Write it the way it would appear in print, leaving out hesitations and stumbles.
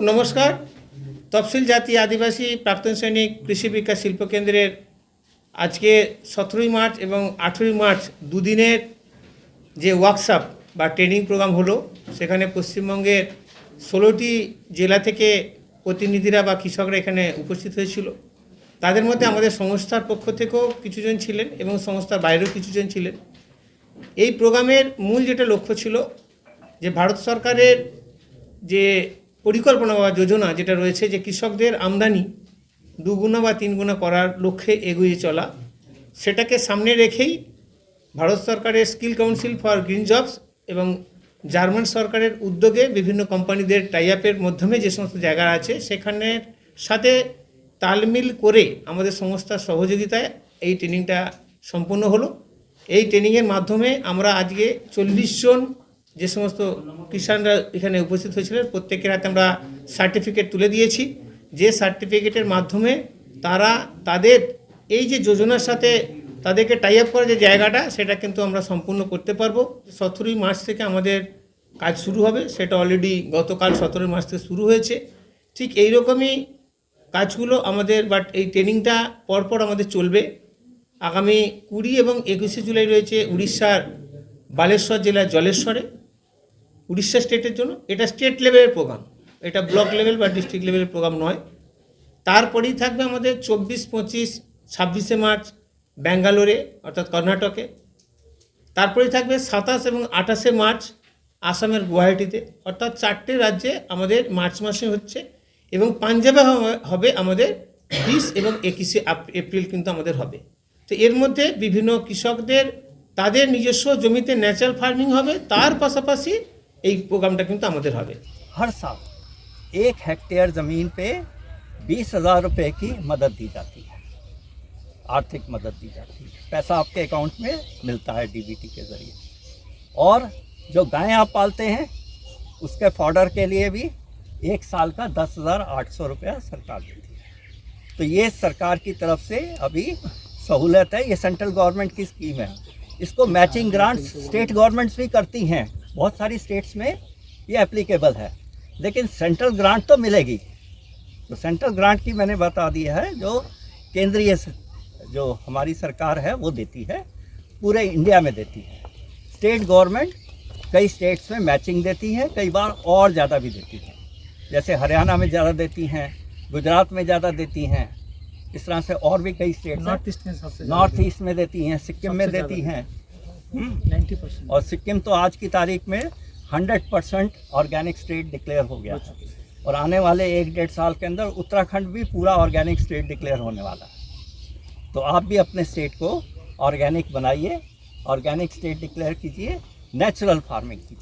নমস্কার। তফসিল জাতি আদিবাসী প্রাক্তন সৈনিক কৃষি বিকাশ শিল্পকেন্দ্রের আজকে 17ই মার্চ এবং 18ই মার্চ দুদিনের যে ওয়ার্কশপ বা ট্রেনিং প্রোগ্রাম হলো, সেখানে পশ্চিমবঙ্গের 16টি জেলা থেকে প্রতিনিধিরা বা কৃষকরা এখানে উপস্থিত হয়েছিল। তাদের মধ্যে আমাদের সংস্থার পক্ষ থেকেও কিছুজন ছিলেন এবং সংস্থার বাইরেও কিছুজন ছিলেন। এই প্রোগ্রামের মূল যেটা লক্ষ্য ছিল যে ভারত সরকারের যে পরিকল্পনা বা যোজনা যেটা রয়েছে, যে কৃষকদের আমদানি দুগুণা বা তিনগুণা করার লক্ষ্যে এগিয়ে চলা, সেটাকে সামনে রেখেই ভারত সরকারের skill council for green jobs এবং জার্মান সরকারের উদ্যোগে বিভিন্ন কোম্পানিদের টাই আপের মাধ্যমে যে সমস্ত জায়গা আছে সেখানের সাথে তালমিল করে আমাদের সংস্থার সহযোগিতায় এই ট্রেনিংটা সম্পূর্ণ হলো। এই ট্রেনিংয়ের মাধ্যমে আমরা আজকে 40 জন যে সমস্ত কিষানরা এখানে উপস্থিত হয়েছিলেন প্রত্যেকের হাতে আমরা সার্টিফিকেট তুলে দিয়েছি, যে সার্টিফিকেটের মাধ্যমে তারা তাদের এই যে যোজনার সাথে তাদেরকে টাই আপ করার যে জায়গাটা, সেটা কিন্তু আমরা সম্পূর্ণ করতে পারবো। 17ই মার্চ থেকে আমাদের কাজ শুরু হবে, সেটা অলরেডি গতকাল 17ই মার্চ থেকে শুরু হয়েছে। ঠিক এইরকমই কাজগুলো আমাদের এই ট্রেনিংটা পরপর আমাদের চলবে। আগামী 20 এবং 21শে জুলাই রয়েছে উড়িষ্যার বালেশ্বর জেলার জলেশ্বরে, উড়িষ্যা স্টেটের জন্য। এটা স্টেট লেভেলের প্রোগ্রাম, এটা ব্লক লেভেল বা ডিস্ট্রিক্ট লেভেলের প্রোগ্রাম নয়। তারপরেই থাকবে আমাদের 24, 25, 26শে মার্চ ব্যাঙ্গালোরে অর্থাৎ কর্ণাটকে। তারপরেই থাকবে 27 এবং 28শে মার্চ আসামের গুয়াহাটিতে। অর্থাৎ 4টে রাজ্যে আমাদের মার্চ মাসে হচ্ছে এবং পাঞ্জাবে হবে আমাদের 20 এবং 21শে এপ্রিল কিন্তু আমাদের হবে। তো এর মধ্যে বিভিন্ন কৃষকদের তাদের নিজস্ব জমিতে ন্যাচারাল ফার্মিং হবে, তার পাশাপাশি এই প্রোগ্রামটা কিন্তু আমাদের হবে। हर साल 1 हेक्टेयर ज़मीन पे 20,000 रुपये की मदद दी जाती है, आर्थिक मदद दी जाती है। पैसा आपके अकाउंट में मिलता है डीबीटी के ज़रिए। और जो गायें आप पालते हैं उसके फॉडर के लिए भी 1 साल का 10,800 रुपया सरकार देती है। तो ये सरकार की तरफ से अभी सहूलत है, ये सेंट्रल गवर्नमेंट की स्कीम है। इसको मैचिंग ग्रांट्स स्टेट गवर्नमेंट्स भी करती हैं, बहुत सारी स्टेट्स में ये एप्लीकेबल है, लेकिन सेंट्रल ग्रांट तो मिलेगी। तो सेंट्रल ग्रांट की मैंने बता दिया है, जो केंद्रीय जो हमारी सरकार है वो देती है, पूरे इंडिया में देती है। स्टेट गवर्नमेंट कई स्टेट्स में मैचिंग देती है, कई बार और ज़्यादा भी देती है। जैसे हरियाणा में ज़्यादा देती हैं, गुजरात में ज़्यादा देती हैं, इस तरह से और भी कई स्टेट्स नॉर्थ ईस्ट में देती हैं, सिक्किम में देती हैं 90%। और सिक्किम तो आज की तारीख में 100% ऑर्गेनिक स्टेट डिक्लेयर हो गया है। और आने वाले 1-1.5 साल के अंदर उत्तराखंड भी पूरा ऑर्गेनिक स्टेट डिक्लेयर होने वाला है। तो आप भी अपने स्टेट को ऑर्गेनिक बनाइए, ऑर्गेनिक स्टेट डिक्लेयर कीजिए, नेचुरल फार्मिंग कीजिए।